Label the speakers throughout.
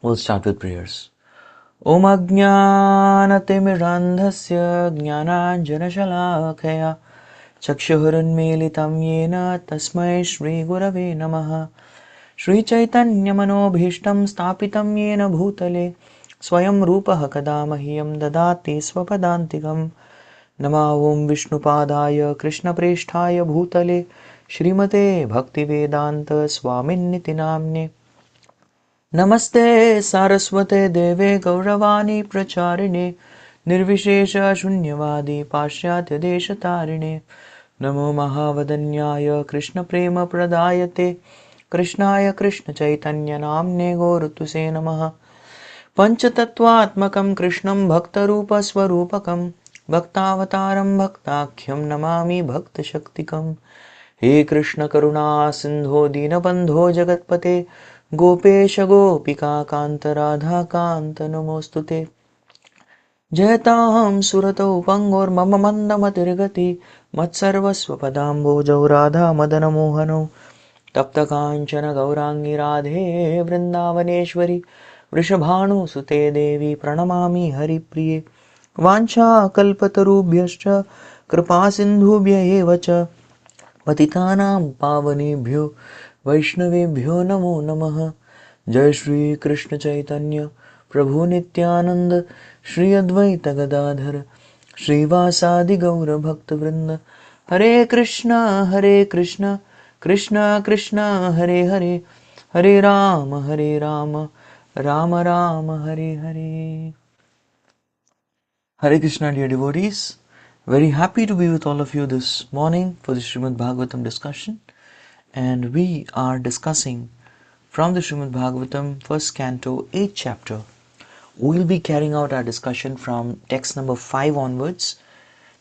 Speaker 1: We'll start with prayers. Om Ajnanatimidandhasya Jnananjanashalakaya Chakshurunmilitam Yena Tasmai Shri Gurave Namaha Shri Chaitanya Manobhishtam Stapitam Yena Bhutale Swayam Rupaha Kada Mahyam Dadati Swapadantikam Nama Om Vishnupadaya Krishna Presthaya Bhutale Shrimate Bhaktivedanta Swami Namne Namaste Saraswate Deve Gauravani Pracharine Nirvishesha Shunyavadi Pashyatya Deshatarine Namo Mahavadanyaya Krishna Prema Pradayate Krishnaya Krishna Chaitanya Namne Gorutuse Namaha Panchatattvaatmakam Krishnam Bhaktarupa Swarupakam Bhaktavataram Bhaktakhyam Namami Bhakta Shaktikam He Krishna Karuna Sindho Dinabandho Jagatpate Gopesh Gopika Kanta Radha Kanta Namostute Jayataham Surato Pangor Mama Manda Matirgati Matsarvasva Padambojau Radha Madana Mohano Tapta Kanchana Gaurangi Radhe Vrindavaneshwari Vrishabhanu Sute Devi Pranamami Hari Priye Vancha Kalpatarubhyascha Kripa Sindhubhya Evacha Patitanam Pavanebhyo Vaishnavebhyo Namo Namaha Jai Shri Krishna Chaitanya Prabhu Nityananda Shri Advaita Gadadhar Shri Vasadi Gaura Bhakta Vrinda Hare Krishna Krishna Krishna Hare Hare Hare Rama Rama Rama Hare Hare. Hare Krishna, dear devotees. Very happy to be with all of you this morning for the Srimad Bhagavatam discussion. And we are discussing from the Srimad Bhagavatam, first canto, 8th chapter. We will be carrying out our discussion from text number 5 onwards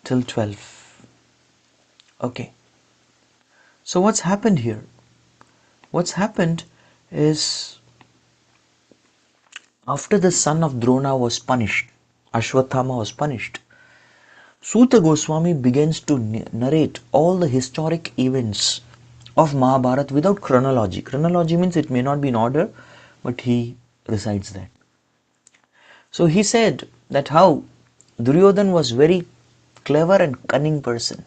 Speaker 1: till 12. Okay. So what's happened here? What's happened is, after the son of Drona was punished, Ashwatthama was punished, Suta Goswami begins to narrate all the historic events of Mahabharata without chronology. Chronology means it may not be in order, but he recites that. So he said that how Duryodhan was very clever and cunning person.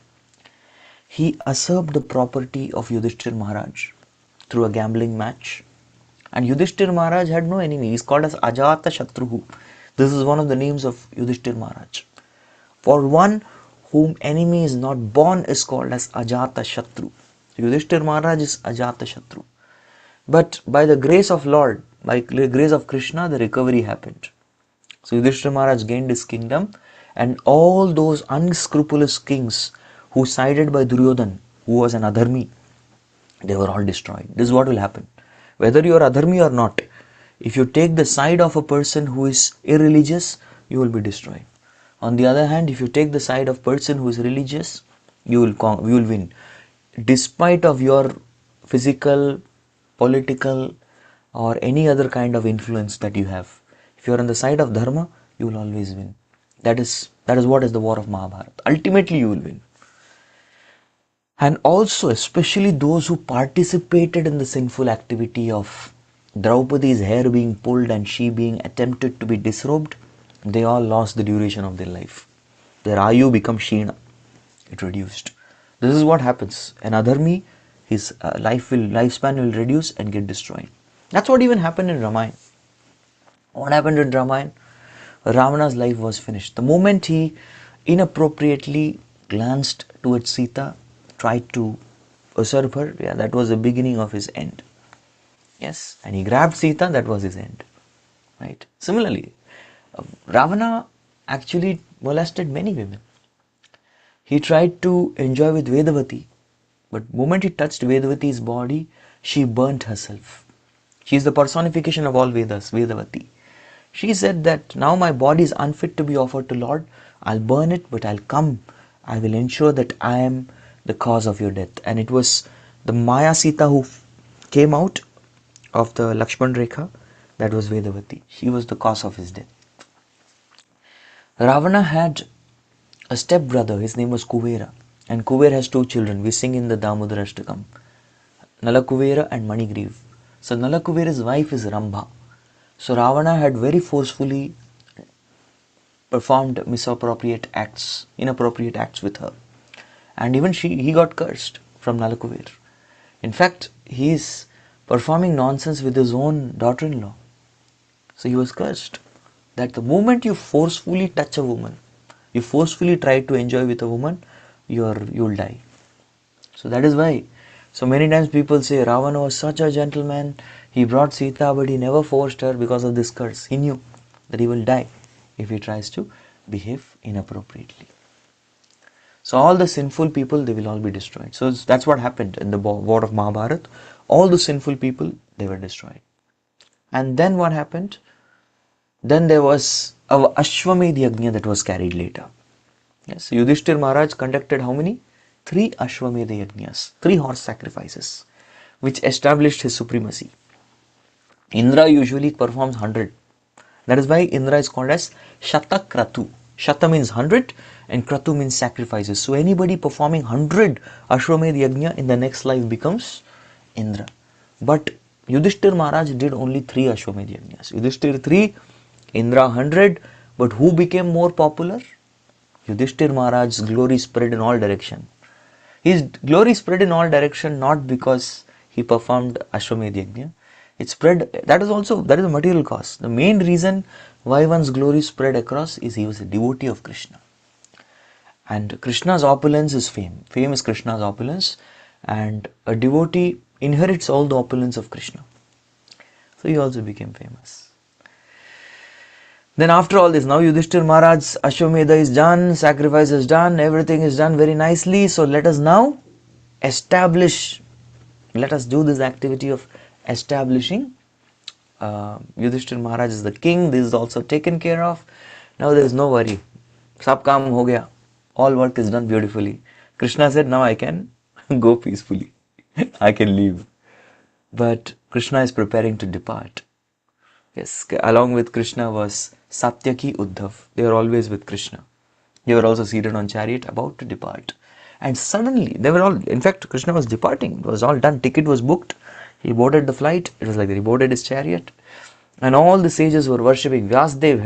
Speaker 1: He usurped the property of Yudhishthir Maharaj through a gambling match. And Yudhishthir Maharaj had no enemy. He is called as Ajata Shatruhu. This is one of the names of Yudhishthir Maharaj. For one whom enemy is not born is called as Ajata Shatru. Yudhishthir Maharaj is Ajata Shatru. But by the grace of Lord, by the grace of Krishna, the recovery happened. So Yudhishthir Maharaj gained his kingdom, and all those unscrupulous kings who sided by Duryodhan, who was an adharmi, they were all destroyed. This is what will happen. Whether you are adharmi or not, if you take the side of a person who is irreligious, you will be destroyed. On the other hand, if you take the side of person who is religious, you will win. Despite of your physical, political, or any other kind of influence that you have, if you are on the side of dharma, you will always win. That is what is the war of Mahabharata. Ultimately, you will win. And also, especially those who participated in the sinful activity of Draupadi's hair being pulled and she being attempted to be disrobed, they all lost the duration of their life. Their ayu become Sheena. It reduced. This is what happens. An adharmi, his lifespan will reduce and get destroyed. That's what even happened in Ramayana. What happened in Ramayana? Ravana's life was finished. The moment he inappropriately glanced towards Sita, tried to usurp her, that was the beginning of his end. Yes, and he grabbed Sita, that was his end. Right? Similarly, Ravana actually molested many women. He tried to enjoy with Vedavati, but the moment he touched Vedavati's body, she burnt herself. She is the personification of all Vedas, Vedavati. She said that now my body is unfit to be offered to Lord. I'll burn it, but I'll come. I will ensure that I am the cause of your death. And it was the Maya Sita who came out of the Lakshman Rekha. That was Vedavati. She was the cause of his death. Ravana had a stepbrother. His name was Kuvera. And Kuvera has 2 children. We sing in the Damodarashtakam. Nalakuvera and Manigriv. So Nalakuvera's wife is Rambha. So Ravana had very forcefully performed inappropriate acts with her. And even he got cursed from Nalakuver. In fact, he is performing nonsense with his own daughter-in-law. So he was cursed that the moment you forcefully touch a woman, you forcefully try to enjoy with a woman, you'll die. So that is why so many times people say Ravana was such a gentleman, he brought Sita but he never forced her because of this curse. He knew that he will die if he tries to behave inappropriately. So all the sinful people, they will all be destroyed. So that's what happened in the war of Mahabharata. All the sinful people, they were destroyed. And then what happened? Then there was a Ashwamedh Yajna that was carried later. Yes, Yudhishthir Maharaj conducted how many? 3 Ashwamedh Yajnas, 3 horse sacrifices, which established his supremacy. Indra usually performs 100. That is why Indra is called as Shatakratu. Shata means 100 and Kratu means sacrifices. So anybody performing 100 Ashwamedh Yajna in the next life becomes Indra. But Yudhishthir Maharaj did only 3 Ashwamedh Yajnas. Yudhishthir 3, Indra 100. But who became more popular? Yudhishthir Maharaj's glory spread in all direction. His glory spread in all direction not because he performed Ashwamedh Yajna. It spread, that is a material cause. The main reason why one's glory spread across is he was a devotee of Krishna. And Krishna's opulence is fame. Fame is Krishna's opulence. And a devotee inherits all the opulence of Krishna. So he also became famous. Then after all this, now Yudhishthir Maharaj's Ashwamedha is done, sacrifice is done, everything is done very nicely. So let us now let us do this activity of establishing Yudhishthir Maharaj is the king. This is also taken care of. Now there is no worry. Sab kaam ho gaya. All work is done beautifully. Krishna said, now I can go peacefully. I can leave. But Krishna is preparing to depart. Yes, along with Krishna was Satyaki Uddhav. They were always with Krishna. They were also seated on chariot about to depart. And suddenly, they were all, in fact, Krishna was departing. It was all done. Ticket was booked. He boarded the flight. It was like that. He boarded his chariot. And all the sages were worshipping. Vyasdev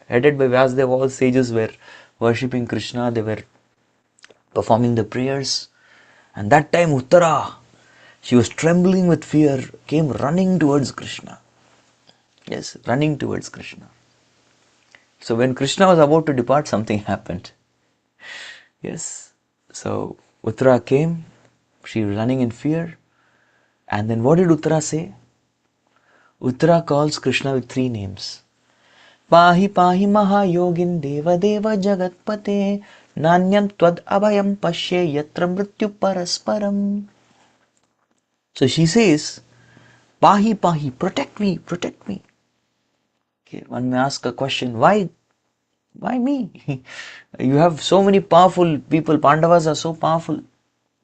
Speaker 1: headed by Vyasdev, all sages were worshipping Krishna. They were performing the prayers. And that time Uttara, she was trembling with fear, came running towards Krishna. Yes, running towards Krishna. So when Krishna was about to depart, something happened. Yes. So Uttara came, she was running in fear. And then what did Uttara say? Uttara calls Krishna with 3 names. Pahi pahi mahayogin deva deva jagatpate nanyam tvad abhayam pashe yatra mrityu parasparam. So she says, Pahi pahi, protect me, protect me. Okay, one may ask a question, why me? You have so many powerful people. Pandavas are so powerful.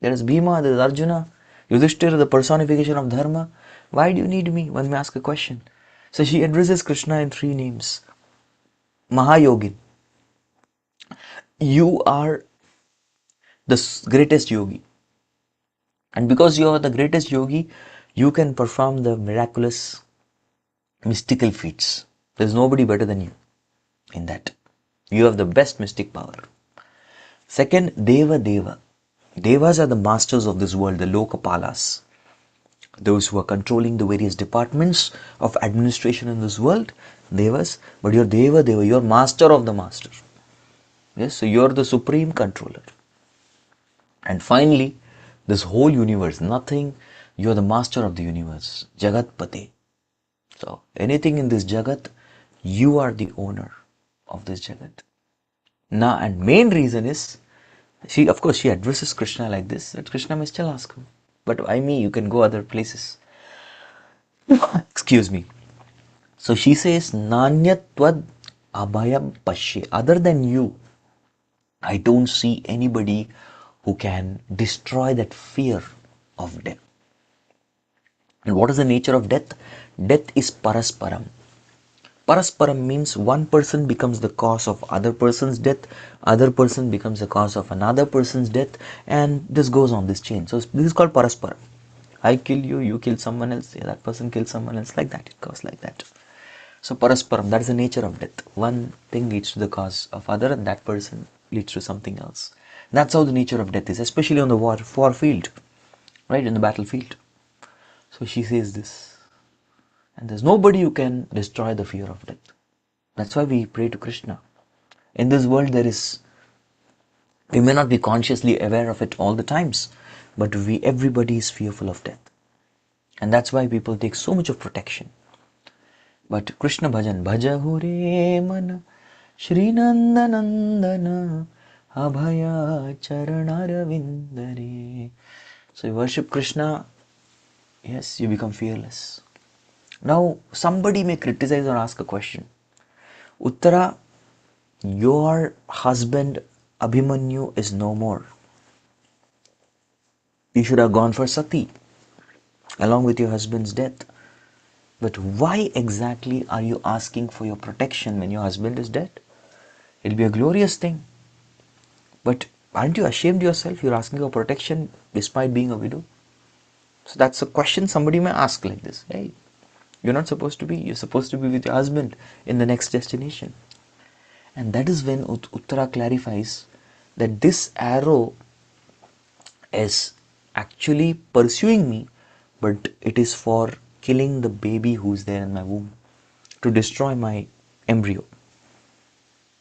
Speaker 1: There is Bhima, there is Arjuna, Yudhishthira, the personification of Dharma. Why do you need me? One may ask a question. So she addresses Krishna in 3 names. Mahayogin. You are the greatest yogi. And because you are the greatest yogi, you can perform the miraculous, mystical feats. There is nobody better than you in that. You have the best mystic power. Second, Deva Deva. Devas are the masters of this world, the Lokapalas. Those who are controlling the various departments of administration in this world, Devas. But you're Deva Deva, you're master of the master. Yes, so you're the supreme controller. And finally, this whole universe, nothing, you're the master of the universe. Jagatpate. So anything in this Jagat, you are the owner of this Jagat. Now, and main reason is, she addresses Krishna like this, that Krishna may still ask him, but why me? You can go other places. Excuse me. So she says, Nanyatvad abhayam pashe. Other than you, I don't see anybody who can destroy that fear of death. And what is the nature of death? Death is parasparam. Parasparam means one person becomes the cause of other person's death, other person becomes the cause of another person's death, and this goes on, this chain. So this is called parasparam. I kill you, you kill someone else, that person kills someone else, like that. It goes like that. So parasparam, that is the nature of death. One thing leads to the cause of other, and that person leads to something else. That's how the nature of death is, especially on the war field, right, in the battlefield. So she says this, and there's nobody who can destroy the fear of death. That's why we pray to Krishna. In this world, we may not be consciously aware of it all the times, but everybody is fearful of death, and that's why people take so much of protection. But Krishna bhajan, bhaja hure mana Shri Nanda Nandana Abhaya Charanaravindare. So you worship Krishna, yes, you become fearless. Now somebody may criticize or ask a question. Uttara, your husband Abhimanyu is no more. You should have gone for Sati along with your husband's death. But why exactly are you asking for your protection when your husband is dead? It'll be a glorious thing. But aren't you ashamed yourself? You're asking for protection despite being a widow. So that's a question somebody may ask like this. Hey, you're not supposed to be. You're supposed to be with your husband in the next destination. And that is when Uttara clarifies that this arrow is actually pursuing me, but it is for killing the baby who's there in my womb, to destroy my embryo.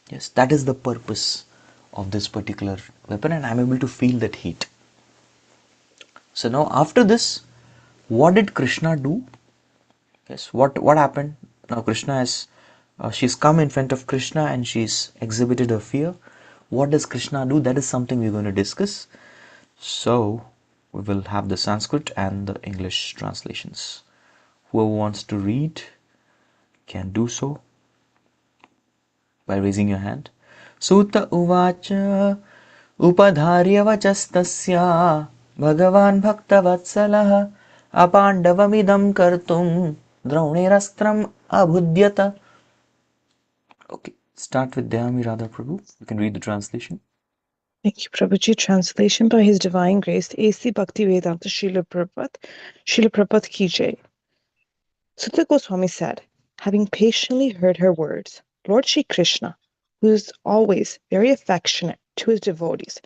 Speaker 1: Yes, that is the purpose of this particular weapon, and I'm able to feel that heat. So now after this, what did Krishna do? Yes, what happened? Now Krishna is, she's come in front of Krishna and she's exhibited her fear. What does Krishna do? That is something we're going to discuss. So we will have the Sanskrit and the English translations. Whoever wants to read can do so by raising your hand. Sutta uvacha upadharya vachastasya bhagavan bhaktavatsalah apandavamidam kartum draunirastram abhudyata. Okay, start with Dayami Radha Prabhu. You can read the translation.
Speaker 2: Thank you, Prabhuji. Translation by His Divine Grace A.C. Bhaktivedanta Swami Srila Prabhupada Ki Jai. Sutta Goswami said, having patiently heard her words, Lord Shri Krishna, who is always very affectionate to his devotees,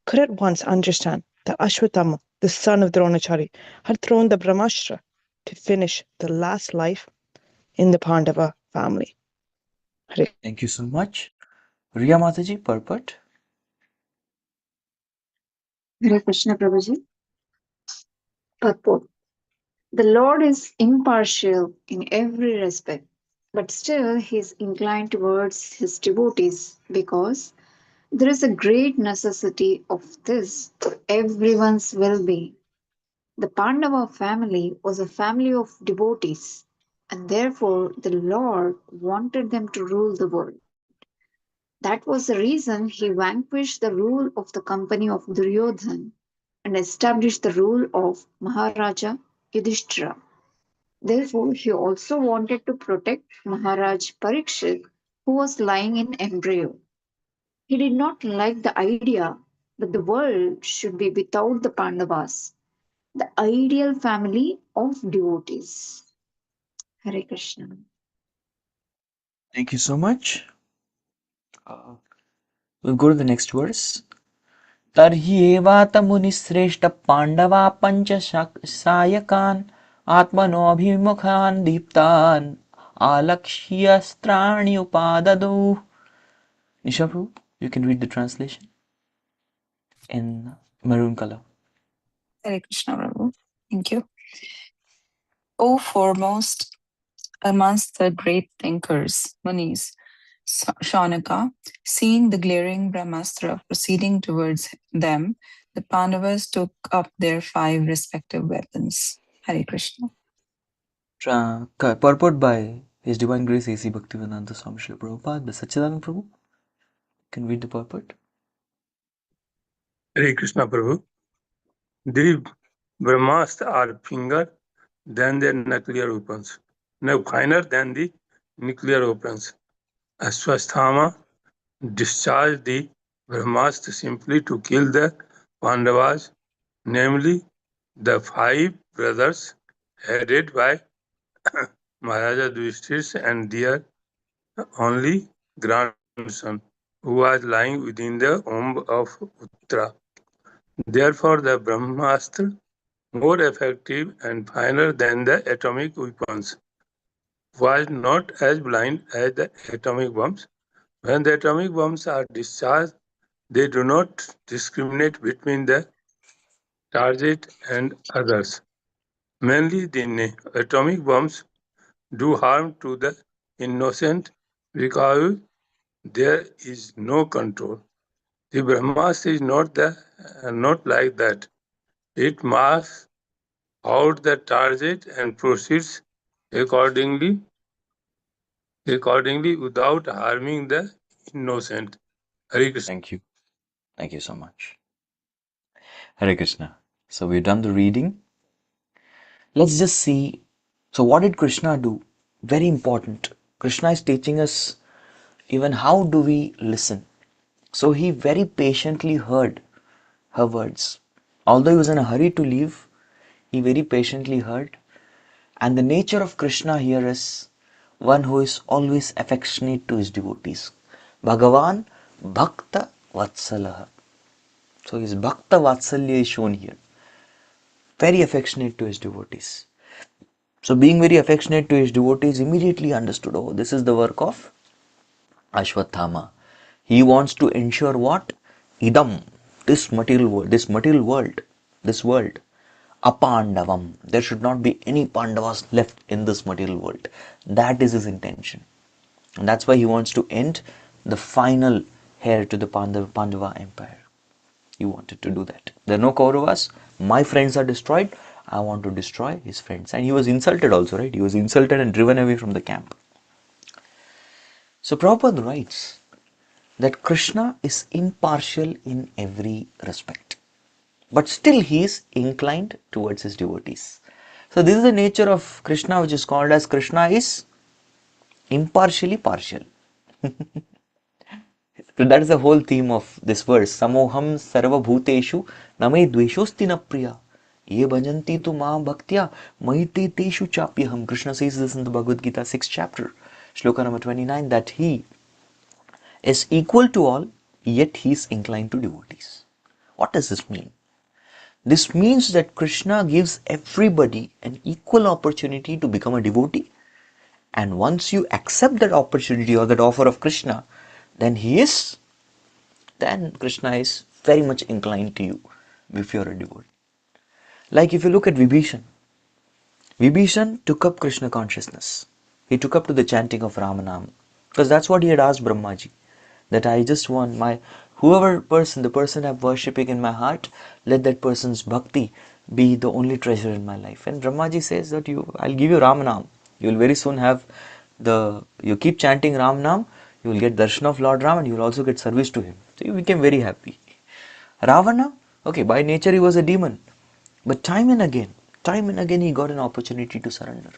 Speaker 2: could at once understand that Ashwatthama, the son of Dronachari, had thrown the Brahmastra to finish the last life in the Pandava family.
Speaker 1: Thank you so much. Riya Mataji, purport.
Speaker 3: Hare Krishna Prabhuji. Purport. The Lord is impartial in every respect, but still he is inclined towards his devotees because there is a great necessity of this for everyone's well being. The Pandava family was a family of devotees, and therefore the Lord wanted them to rule the world. That was the reason he vanquished the rule of the company of Duryodhan and established the rule of Maharaja Yudhishthira. Therefore, he also wanted to protect Maharaj Parikshit, who was lying in embryo. He did not like the idea that the world should be without the Pandavas, the ideal family of devotees. Hare Krishna.
Speaker 1: Thank you so much. We'll go to the next verse. तर्ह्येवात मुनिश्रेष्ठ पाण्डवा पञ्च सायकान् आत्मनोऽभिमुखान् दीप्तान् आलक्ष्यस्त्राणि उपाददौ. Nisha Prabhu, you can read the translation in maroon color.
Speaker 4: Hare Krishna Prabhu. Thank you. O foremost amongst the great thinkers, Munis, Shaunaka, seeing the glaring Brahmastra proceeding towards them, the Pandavas took up their 5 respective weapons. Hare Krishna.
Speaker 1: Purport by His Divine Grace A.C. Bhaktivedanta Swami Srila Prabhupada by Sachidananda Prabhu. You can read the purport.
Speaker 5: Hare Krishna Prabhu. The Brahmastra are finger than their nuclear weapons. No finer than the nuclear weapons. Ashwasthama discharged the Brahmastra simply to kill the Pandavas, namely the 5 brothers headed by Maharaja Yudhishthir and their only grandson, who was lying within the womb of Uttara. Therefore, the Brahmastra, more effective and finer than the atomic weapons, was not as blind as the atomic bombs. When the atomic bombs are discharged, they do not discriminate between the target and others. Mainly, the atomic bombs do harm to the innocent because there is no control. The Brahmastra is not like that. It marks out the target and proceeds accordingly without harming the innocent. Hare Krishna.
Speaker 1: Thank you. Thank you so much. Hare Krishna. So we've done the reading. Let's just see. So what did Krishna do? Very important. Krishna is teaching us even how do we listen. So he very patiently heard her words. Although he was in a hurry to leave, he very patiently heard. And the nature of Krishna here is one who is always affectionate to his devotees. Bhagavan Bhakta Vatsalaha. So his Bhakta Vatsalya is shown here. Very affectionate to his devotees. So being very affectionate to his devotees, immediately understood, oh, this is the work of Ashwatthama. He wants to ensure what? Idam, this material world, this world. Apandavam. There should not be any Pandavas left in this material world. That is his intention. And that's why he wants to end the final heir to the Pandava empire. He wanted to do that. There are no Kauravas. My friends are destroyed. I want to destroy his friends. And he was insulted also, right? He was insulted and driven away from the camp. So Prabhupada writes that Krishna is impartial in every respect. But still he is inclined towards his devotees. So this is the nature of Krishna, which is called as Krishna is impartially partial. So that is the whole theme of this verse. Samoham sarva bhuteshu name dveshosti na priya. Ye bhajanti tu ma bhaktya mahite teshu chapyaham. Krishna says this in the Bhagavad Gita 6th chapter, shloka number 29, that he is equal to all, yet he is inclined to devotees. What does this mean? This means that Krishna gives everybody an equal opportunity to become a devotee. And once you accept that opportunity or that offer of Krishna, then Krishna is very much inclined to you if you are a devotee. Like if you look at Vibhishan, Vibhishan took up Krishna consciousness. He took up to the chanting of Ramanam, because that's what he had asked Brahmaji, that I just want the person I'm worshipping in my heart, let that person's bhakti be the only treasure in my life. And Brahmaji says that I'll give you Ramanam. You will very soon have you keep chanting Ramanam, you will get darshan of Lord Ram and you will also get service to him. So he became very happy. Ravana, okay, by nature he was a demon, but time and again he got an opportunity to surrender.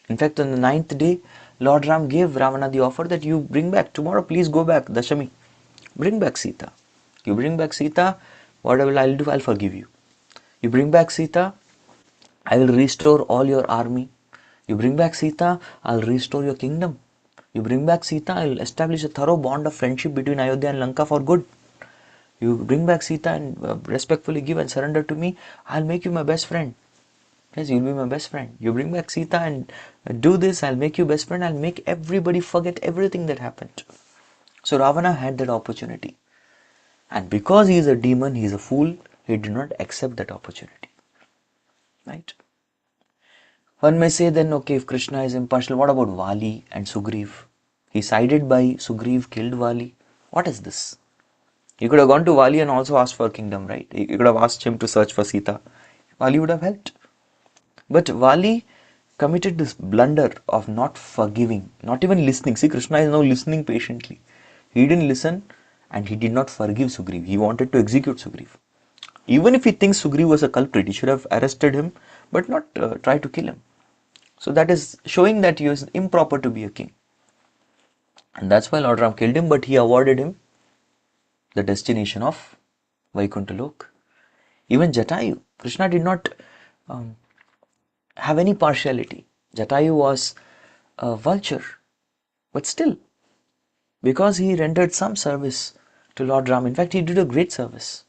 Speaker 1: In fact, on the 9th day, Lord Ram gave Ravana the offer that you bring back tomorrow, please go back, Dashami, bring back Sita. You bring back Sita, whatever I'll do, I'll forgive you. You bring back Sita, I will restore all your army. You bring back Sita, I'll restore your kingdom. You bring back Sita, I'll establish a thorough bond of friendship between Ayodhya and Lanka for good. You bring back Sita and respectfully give and surrender to me, I'll make you my best friend. Yes, you'll be my best friend. You bring back Sita and do this, I'll make you best friend, I'll make everybody forget everything that happened. So Ravana had that opportunity. And because he is a demon, he is a fool, he did not accept that opportunity. Right? One may say then, okay, if Krishna is impartial, what about Vali and Sugriv? He sided by Sugriv, killed Vali. What is this? You could have gone to Vali and also asked for kingdom, right? You could have asked him to search for Sita. Vali would have helped. But Vali committed this blunder of not forgiving, not even listening. See, Krishna is now listening patiently. He didn't listen and he did not forgive Sugriv. He wanted to execute Sugriv. Even if he thinks Sugriv was a culprit, he should have arrested him, but not try to kill him. So that is showing that he was improper to be a king. And that's why Lord Ram killed him, but he awarded him the destination of Vaikuntha Lok. Even Jatayu, Krishna did not have any partiality. Jatayu was a vulture, but still, because he rendered some service to Lord Ram. In fact, he did a great service.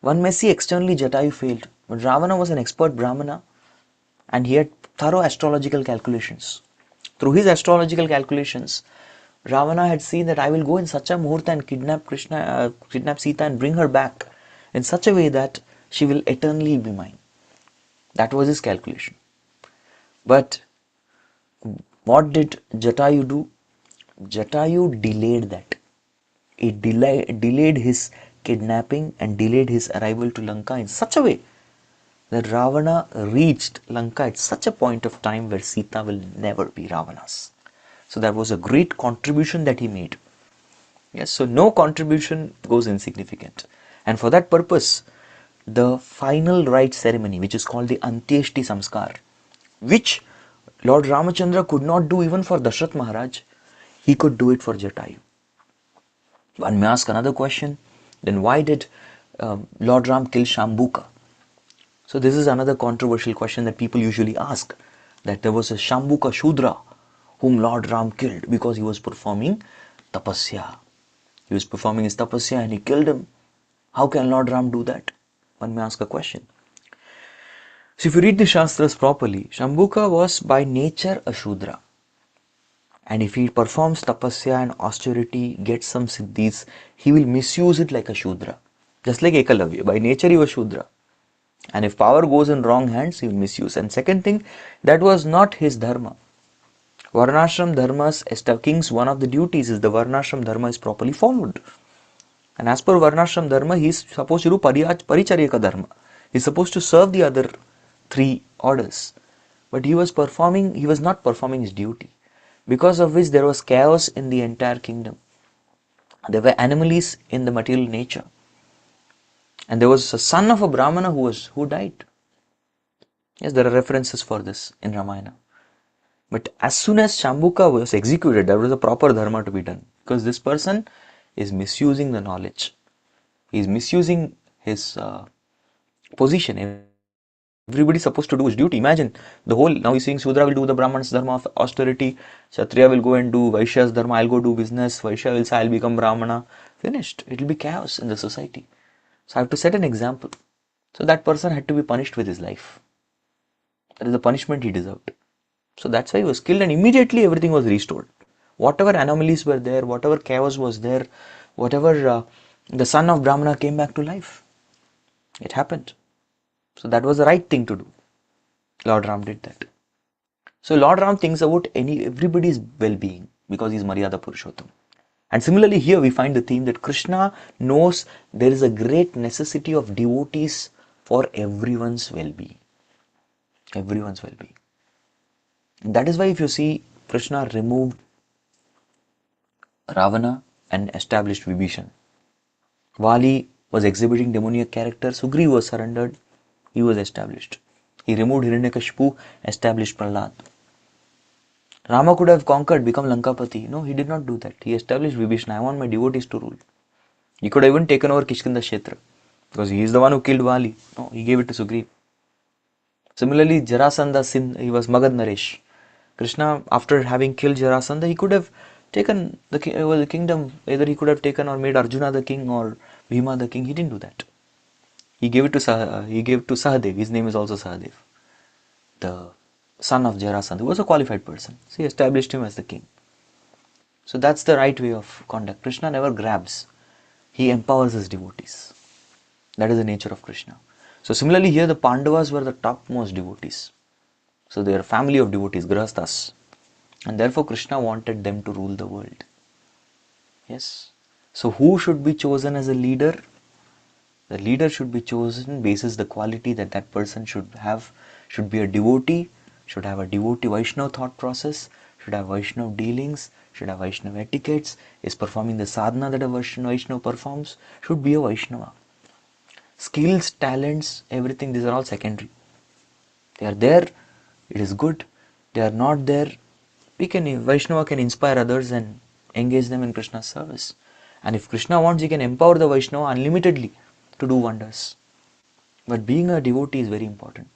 Speaker 1: One may see externally Jatayu failed, but Ravana was an expert Brahmana and he had thorough astrological calculations. Through his astrological calculations, Ravana had seen that I will go in such a muhurta and kidnap Sita and bring her back in such a way that she will eternally be mine. That was his calculation. But what did Jatayu do? Jatayu delayed that. He delayed his kidnapping and delayed his arrival to Lanka in such a way that Ravana reached Lanka at such a point of time where Sita will never be Ravana's. So that was a great contribution that he made. Yes, so no contribution goes insignificant. And for that purpose, the final rite ceremony, which is called the Antyeshti Samskar, which Lord Ramachandra could not do even for Dashrath Maharaj, he could do it for Jatayu. One may ask another question, then why did Lord Ram kill Shambhuka? So this is another controversial question that people usually ask, that there was a Shambhuka Shudra whom Lord Ram killed because he was performing tapasya. He was performing his tapasya and he killed him. How can Lord Ram do that? One may ask a question. So if you read the Shastras properly, Shambhuka was by nature a Shudra. And if he performs tapasya and austerity, gets some siddhis, he will misuse it like a Shudra. Just like Ekalavya. By nature he was Shudra. And if power goes in wrong hands, he will misuse. And second thing, that was not his dharma. Varnashram dharmas, as the king's one of the duties is the Varnashram dharma is properly followed. And as per Varnashram dharma, he is supposed to do Paricharyaka dharma. He is supposed to serve the other three orders. But he was not performing his duty. Because of which there was chaos in the entire kingdom. There were anomalies in the material nature. And there was a son of a Brahmana who died. Yes, there are references for this in Ramayana. But as soon as Shambhuka was executed, there was a proper dharma to be done. Because this person is misusing the knowledge. He is misusing his position. Everybody is supposed to do his duty. Imagine the whole, now he's saying Sudra will do the Brahman's dharma of austerity, Kshatriya will go and do Vaishya's dharma, I'll go do business, Vaishya will say I'll become Brahmana. Finished. It will be chaos in the society. So I have to set an example. So that person had to be punished with his life. That is the punishment he deserved. So that's why he was killed and immediately everything was restored. Whatever anomalies were there, whatever chaos was there, whatever the son of Brahmana came back to life. It happened. So that was the right thing to do. Lord Ram did that. So Lord Ram thinks about everybody's well-being because he is Maryada Purushottam. And similarly here we find the theme that Krishna knows there is a great necessity of devotees for everyone's well-being. Everyone's well-being. And that is why if you see Krishna removed Ravana and established Vibhishan. Vali was exhibiting demoniac character, Sugriva was surrendered, he was established. He removed Hiranyakashipu, established Prahlad. Rama could have conquered, become Lankapati. No, he did not do that. He established Vibhishana. I want my devotees to rule. He could have even taken over Kishkinda Kshetra because he is the one who killed Vali. No, he gave it to Sugriva. Similarly, Jarasandha, he was Magad Naresh. Krishna, after having killed Jarasandha, he could have taken the kingdom. Either he could have taken or made Arjuna the king or Bhima the king. He didn't do that. He gave it to Sahadev. His name is also Sahadev, the son of Jarasandha, who was a qualified person. So he established him as the king. So that's the right way of conduct. Krishna never grabs. He empowers his devotees. That is the nature of Krishna. So similarly here the Pandavas were the topmost devotees. So they are a family of devotees, Grahasthas. And therefore Krishna wanted them to rule the world. Yes. So who should be chosen as a leader? The leader should be chosen basis the quality that that person should have, should be a devotee, should have a devotee Vaishnava thought process, should have Vaishnava dealings, should have Vaishnava etiquettes, is performing the sadhana that a Vaishnava performs, should be a Vaishnava. Skills, talents, everything, these are all secondary. They are there, it is good. They are not there, Vaishnava can inspire others and engage them in Krishna's service. And if Krishna wants, he can empower the Vaishnava unlimitedly to do wonders. But being a devotee is very important.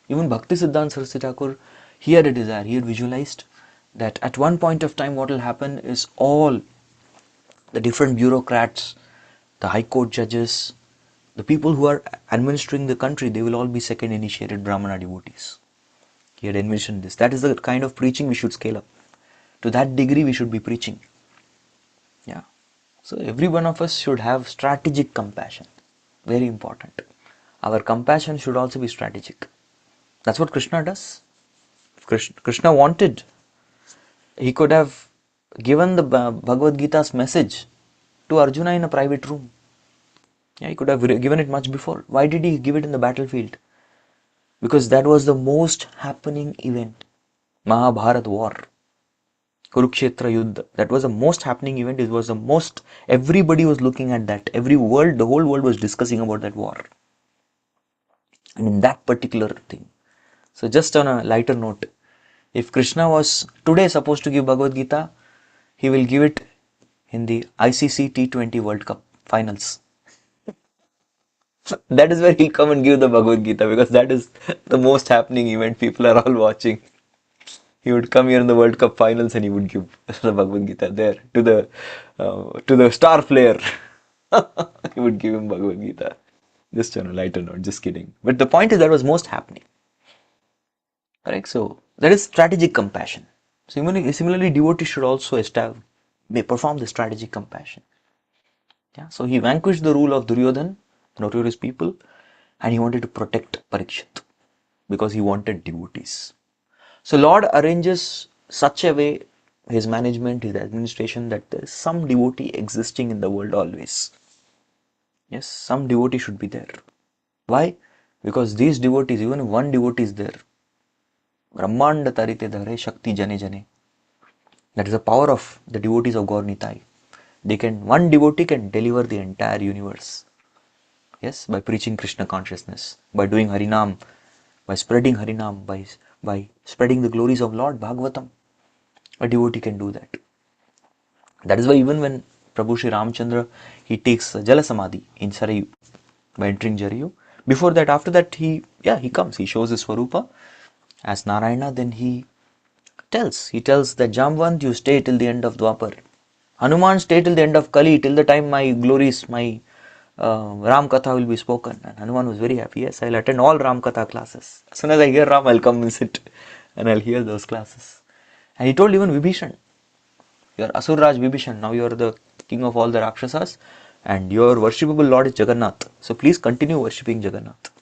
Speaker 1: Even Bhakti Siddhanta Saraswati Thakur, he had a desire, he had visualized that at one point of time what will happen is all the different bureaucrats, the high court judges, the people who are administering the country, they will all be second initiated Brahmana devotees. He had envisioned this. That is the kind of preaching we should scale up. To that degree we should be preaching. Yeah. So every one of us should have strategic compassion. Very important. Our compassion should also be strategic. That's what Krishna does. If Krishna wanted, he could have given the Bhagavad Gita's message to Arjuna in a private room. Yeah, he could have given it much before. Why did he give it in the battlefield? Because that was the most happening event. Mahabharat war. Kurukshetra Yuddha. That was the most happening event. It was the most, everybody was looking at that. The whole world was discussing about that war. And in that particular thing. So just on a lighter note, if Krishna was today supposed to give Bhagavad Gita, he will give it in the ICC T20 World Cup finals. That is where he'll come and give the Bhagavad Gita, because that is the most happening event. People are all watching. He would come here in the World Cup finals and he would give the Bhagavad Gita there to the star player. He would give him Bhagavad Gita. Just on a lighter note, just kidding. But the point is that was most happening. Correct? So that is strategic compassion. Similarly, devotees should also perform the strategic compassion. Yeah. So he vanquished the rule of Duryodhan, notorious people, and he wanted to protect Parikshit because he wanted devotees. So Lord arranges such a way his management, his administration, that there is some devotee existing in the world always. Yes, some devotee should be there. Why? Because these devotees, even if one devotee is there, Brahmanda tarite dhare shakti jane jane. That is the power of the devotees of Gaur Nitai. One devotee can deliver the entire universe. Yes, by preaching Krishna consciousness, by doing Harinam, by spreading Harinam, by spreading the glories of Lord Bhagavatam. A devotee can do that. That is why even when Prabhu Shri Ramchandra, he takes Jala Samadhi in Sarayu, by entering Jarayu. Before that, after that, he comes, he shows his Swarupa as Narayana, then he tells that Jamvant, you stay till the end of Dwapar. Hanuman, stay till the end of Kali, till the time my glories, my Ram Katha will be spoken. And Hanuman was very happy. Yes, I'll attend all Ram Katha classes. As soon as I hear Ram, I'll come and sit and I'll hear those classes. And he told even Vibhishan, you are Asurraj Vibhishan, now you are the king of all the Rakshasas and your worshipable Lord is Jagannath. So please continue worshipping Jagannath.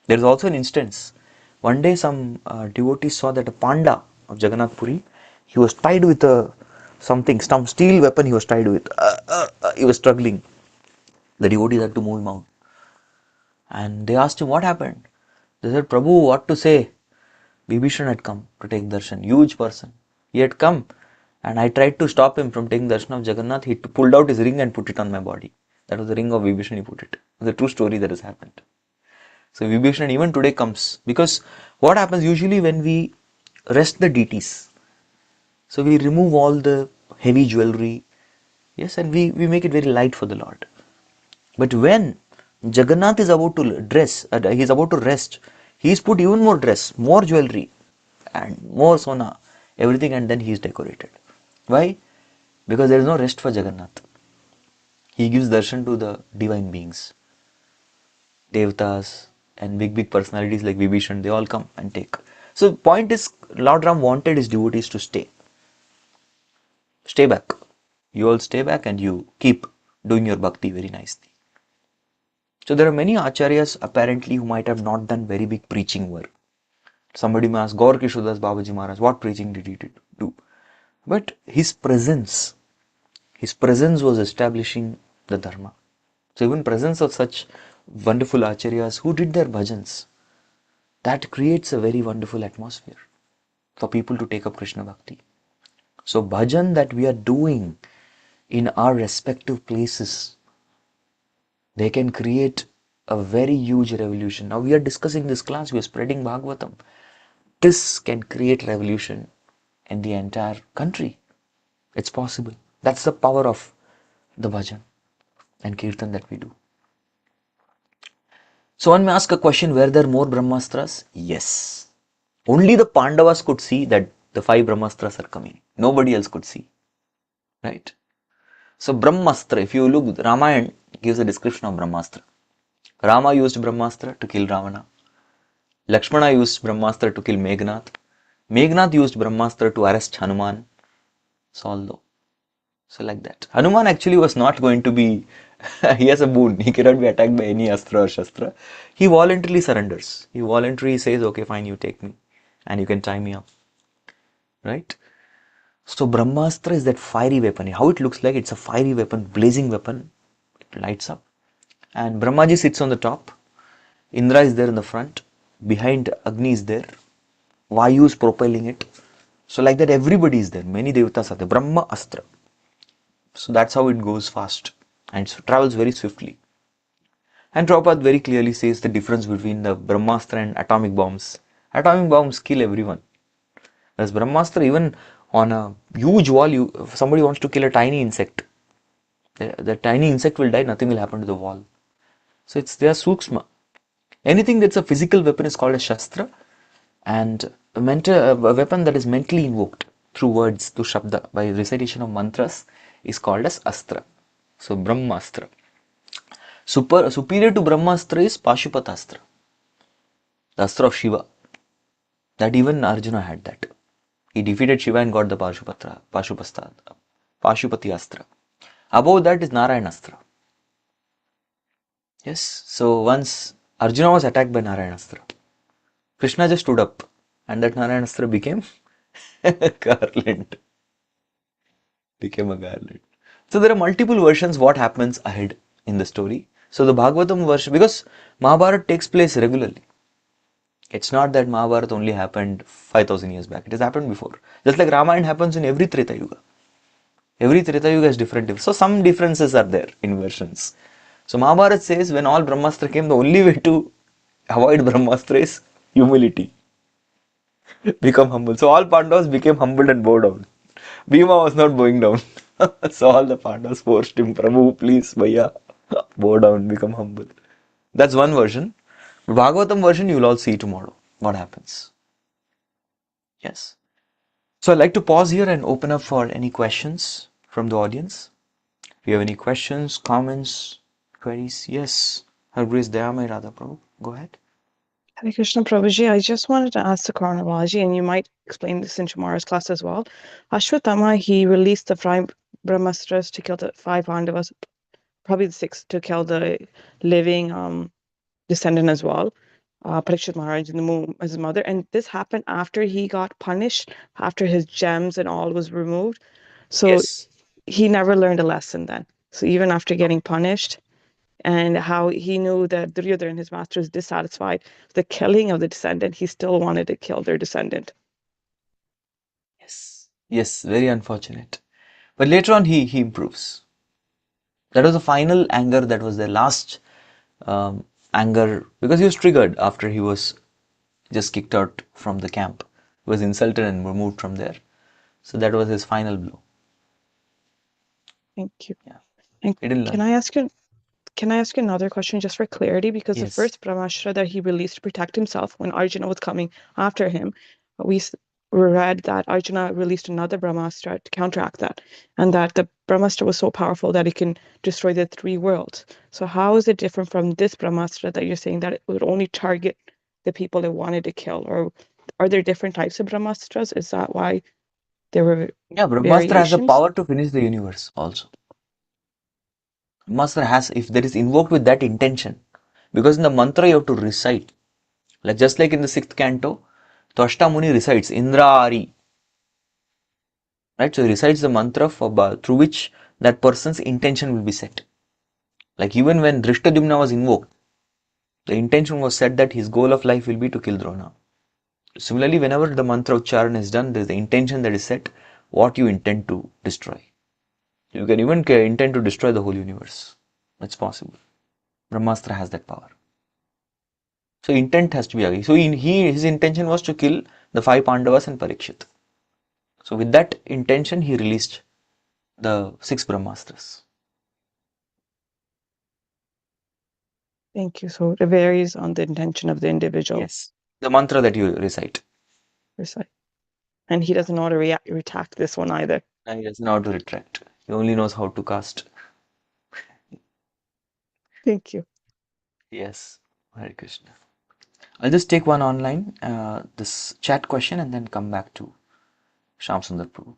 Speaker 1: There is also an instance. One day some devotees saw that a panda of Jagannath Puri, he was tied with some steel weapon he was tied with. He was struggling. The devotees had to move him out. And they asked him what happened. They said, Prabhu, what to say? Vibhishan had come to take darshan, huge person. He had come and I tried to stop him from taking darshan of Jagannath. He pulled out his ring and put it on my body. That was the ring of Vibhishan, he put it. It's a true story that has happened. So Vibhishan even today comes, because what happens usually when we rest the deities, so we remove all the heavy jewelry, yes, and we make it very light for the Lord. But when Jagannath is about to he is about to rest, he is put even more dress, more jewelry and more sona, everything, and then he is decorated. Why? Because there is no rest for Jagannath. He gives darshan to the divine beings, devatas, and big personalities like Vibhishan, they all come and take. So the point is, Lord Ram wanted his devotees to stay back. You all stay back and you keep doing your bhakti very nicely. So there are many acharyas apparently who might have not done very big preaching work. Somebody may ask, Gaur Kishodas Babaji Maharaj, what preaching did he do? But his presence was establishing the dharma. So even presence of such wonderful acharyas who did their bhajans, that creates a very wonderful atmosphere for people to take up Krishna Bhakti. So bhajan that we are doing in our respective places, they can create a very huge revolution. Now we are discussing this class, we are spreading Bhagavatam. This can create revolution in the entire country. It's possible. That's the power of the bhajan and kirtan that we do. So one may ask a question, were there more Brahmastras? Yes. Only the Pandavas could see that the 5 Brahmastras are coming. Nobody else could see. Right? So Brahmastra, if you look, Ramayana gives a description of Brahmastra. Rama used Brahmastra to kill Ravana. Lakshmana used Brahmastra to kill Meghnath. Meghnath used Brahmastra to arrest Hanuman. So like that. Hanuman actually was not going to be, he has a boon. He cannot be attacked by any astra or shastra. He voluntarily surrenders. He voluntarily says, okay, fine, you take me and you can tie me up. Right? So Brahmastra is that fiery weapon. How it looks like, it's a fiery weapon, blazing weapon. It lights up. And Brahmaji sits on the top. Indra is there in the front. Behind, Agni is there. Vayu is propelling it. So like that, everybody is there. Many devatas are there. Brahma Astra. So that's how it goes fast and travels very swiftly. And Prabhupada very clearly says the difference between the Brahmastra and atomic bombs. Atomic bombs kill everyone. Whereas Brahmastra, even on a huge wall, if somebody wants to kill a tiny insect, the tiny insect will die, nothing will happen to the wall. So they are sukshma. Anything that's a physical weapon is called a shastra, and a weapon that is mentally invoked through words, through shabda, by recitation of mantras, is called as astra. So Brahmastra. Superior to Brahmastra is Pashupatastra, the astra of Shiva. That even Arjuna had that. He defeated Shiva and got the Pashupati Astra. Above that is Narayanastra. Yes, so once Arjuna was attacked by Narayanastra, Krishna just stood up and that Narayanastra became a garland. Became a garland. So there are multiple versions what happens ahead in the story. So the Bhagavatam version, because Mahabharata takes place regularly. It's not that Mahabharata only happened 5000 years back. It has happened before. Just like Ramayana happens in every Treta Yuga. Every Treta Yuga is different. So some differences are there in versions. So Mahabharata says when all Brahmastra came, the only way to avoid Brahmastra is humility. Become humble. So all Pandavas became humbled and bowed down. Bhima was not bowing down. So all the Pandavas forced him, Prabhu, please, Bhaiya, bow down, become humble. That's one version. Bhagavatam version you will all see tomorrow. What happens? Yes. So I'd like to pause here and open up for any questions from the audience. If you have any questions, comments, queries, yes. Her Grace Dayamai Radha Prabhu, go ahead.
Speaker 2: Hare Krishna Prabhuji, I just wanted to ask the chronology, and you might explain this in tomorrow's class as well. Ashwatthama, he released the 5 Brahmastras to kill the 5 Pandavas, probably the 6 to kill the living descendant as well. Parikshit Maharaj in the womb as his mother. And this happened after he got punished, after his gems and all was removed. So
Speaker 1: Yes.
Speaker 2: he never learned a lesson then. So even after getting punished, and how he knew that Duryodhana, his master, is dissatisfied with the killing of the descendant, he still wanted to kill their descendant.
Speaker 1: Yes. Yes, very unfortunate. But later on he improves. That was the final anger, that was the last anger, because he was triggered after he was just kicked out from the camp. He was insulted and removed from there. So that was his final blow.
Speaker 2: Thank you.
Speaker 1: Yeah.
Speaker 2: And
Speaker 1: He didn't
Speaker 2: can
Speaker 1: learn.
Speaker 2: I ask you another question just for clarity? Because the
Speaker 1: Yes.
Speaker 2: first Brahmastra that he released to protect himself when Arjuna was coming after him, we read that Arjuna released another Brahmastra to counteract that, and that the Brahmastra was so powerful that it can destroy the 3 worlds. So how is it different from this Brahmastra that you're saying that it would only target the people it wanted to kill? Or are there different types of Brahmastras? Is that why there were
Speaker 1: Yeah, Brahmastra has the
Speaker 2: variations?
Speaker 1: power to finish the universe also. Brahmastra has, if there is invoked with that intention, because in the mantra you have to recite. Like just like in the 6th canto, Tvashta Muni recites Indraari. Right? So he recites the mantra through which that person's intention will be set. Like even when Drishtadumna was invoked, the intention was set that his goal of life will be to kill Drona. Similarly, whenever the mantra Ucharan is done, there is the intention that is set, what you intend to destroy. You can even intend to destroy the whole universe. That's possible. Brahmastra has that power. So intent has to be agreed. So his intention was to kill the 5 Pandavas and Parikshit. So with that intention, he released the 6 Brahmastras.
Speaker 2: Thank you. So it varies on the intention of the individual.
Speaker 1: Yes. The mantra that you recite.
Speaker 2: Recite. And he doesn't know how to retract this one either.
Speaker 1: And he doesn't know how to retract. He only knows how to cast.
Speaker 2: Thank you.
Speaker 1: Yes. Hare Krishna. I'll just take one online, this chat question, and then come back to Shyam Sundar Prabhu.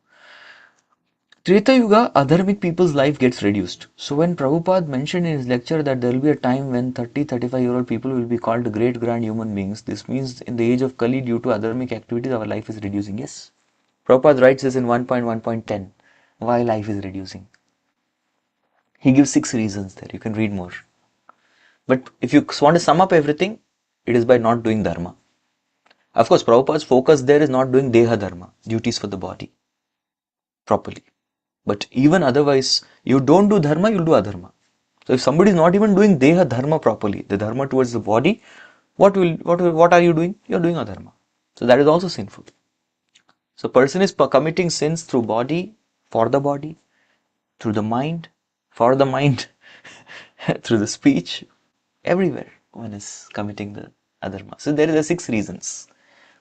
Speaker 1: Treta Yuga, adharmic people's life gets reduced. So when Prabhupada mentioned in his lecture that there will be a time when 30-35-year-old people will be called great grand human beings, this means in the age of Kali, due to adharmic activities, our life is reducing. Yes. Prabhupada writes this in 1.1.10, why life is reducing. He gives 6 reasons there. You can read more. But if you want to sum up everything, it is by not doing dharma. Of course, Prabhupada's focus there is not doing deha dharma, duties for the body, properly. But even otherwise, you don't do dharma, you'll do adharma. So if somebody is not even doing deha dharma properly, the dharma towards the body, what are you doing? You're doing adharma. So that is also sinful. So person is committing sins through body, for the body, through the mind, for the mind, through the speech, everywhere one is committing the adharma. So there are 6 reasons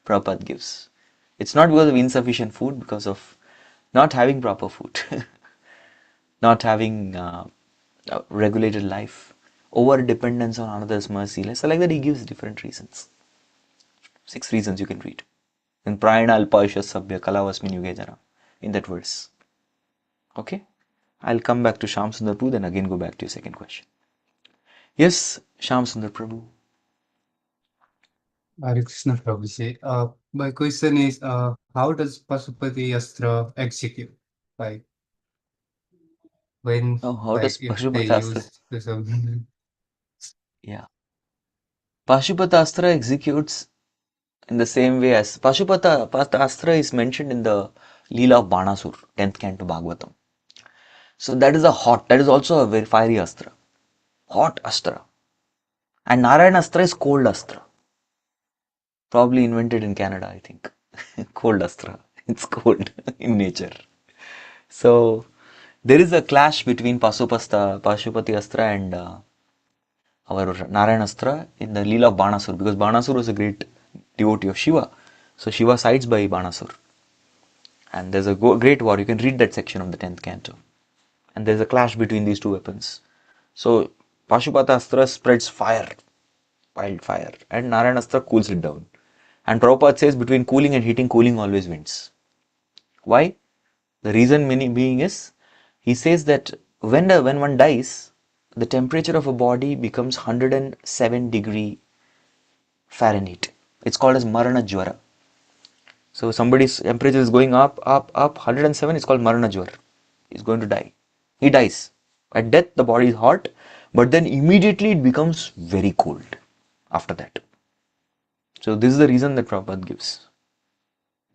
Speaker 1: Prabhupada gives. It's not because of insufficient food, because of not having proper food, not having regulated life, over dependence on another's mercy. So like that he gives different reasons. 6 reasons you can read. In Prayana Alpaisha Sabhya Kalavasmin Yuge Jana, in that verse. Okay? I'll come back to Shyam Sundar Prabhu, then again go back to your second question. Yes, Shyam Sundar Prabhu.
Speaker 6: Hare Krishna Prabhuji. My question is, how does Pasupati Astra execute? Like when,
Speaker 1: How
Speaker 6: like
Speaker 1: does
Speaker 6: if they
Speaker 1: Pashupatastra?
Speaker 6: use some.
Speaker 1: Yeah. Pashupatastra executes in the same way as Pashupatastra is mentioned in the Leela of Banasur, 10th canto Bhagavatam. So that is also a very fiery astra. Hot astra. And Narayana astra is cold astra. Probably invented in Canada, I think. Cold astra. It's cold in nature. So there is a clash between Pashupati astra and our Narayana astra in the Leela of Banasur, because Banasur was a great devotee of Shiva. So Shiva sides by Banasur. And there's a great war. You can read that section of the 10th canto. And there's a clash between these two weapons. So Pashupata Astra spreads fire, wildfire, and Narayana Astra cools it down. And Prabhupada says between cooling and heating, cooling always wins. Why? The reason being is, he says that when one dies, the temperature of a body becomes 107 degree Fahrenheit. It's called as Marana Jwara. So somebody's temperature is going up, 107, it's called Marana Jwara. He's going to die. He dies. At death, the body is hot, but then immediately it becomes very cold after that. So this is the reason that Prabhupada gives.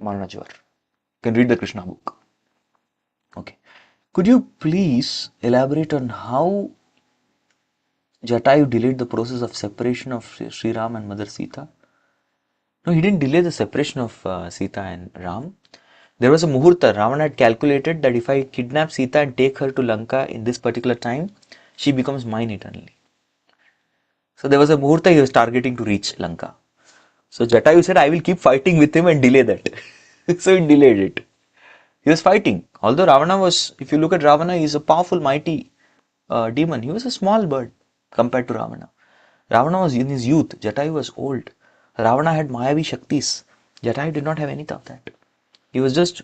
Speaker 1: Marana Jwar. You can read the Krishna book. Okay. Could you please elaborate on how Jatayu delayed the process of separation of Sri Ram and Mother Sita? No, he didn't delay the separation of Sita and Ram. There was a muhurta. Ravana had calculated that if I kidnap Sita and take her to Lanka in this particular time, she becomes mine eternally. So there was a muhurta he was targeting to reach Lanka. So Jatayu said, I will keep fighting with him and delay that. So he delayed it. He was fighting. Although Ravana was, if you look at Ravana, he is a powerful, mighty demon. He was a small bird compared to Ravana. Ravana was in his youth. Jatayu was old. Ravana had Mayavi Shaktis. Jatayu did not have any of that. He was just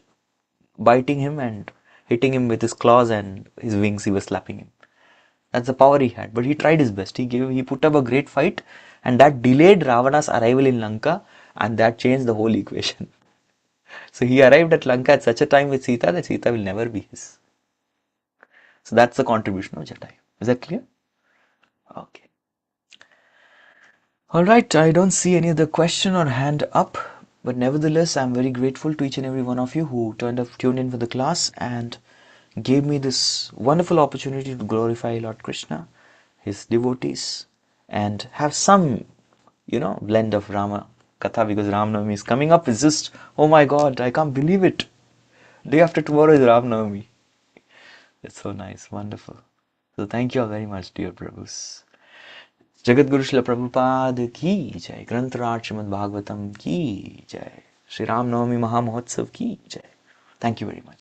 Speaker 1: biting him and hitting him with his claws and his wings. He was slapping him. That's the power he had. But he tried his best. He put up a great fight, and that delayed Ravana's arrival in Lanka, and that changed the whole equation. So he arrived at Lanka at such a time with Sita that Sita will never be his. So that's the contribution of Jatayu. Is that clear? Okay. Alright, I don't see any other question or hand up, but nevertheless, I'm very grateful to each and every one of you who tuned in for the class and gave me this wonderful opportunity to glorify Lord Krishna, his devotees, and have some, blend of Rama Katha, because Ram Navami is coming up. It's just, oh my God, I can't believe it. Day after tomorrow is Ram Navami. It's so nice, wonderful. So thank you all very much, dear Prabhus. Jagat Guru Srila Prabhupada ki jai. Granth Raj Srimad Bhagavatam ki jai. Sri Ram Navami Maha Mahotsav ki jai. Thank you very much.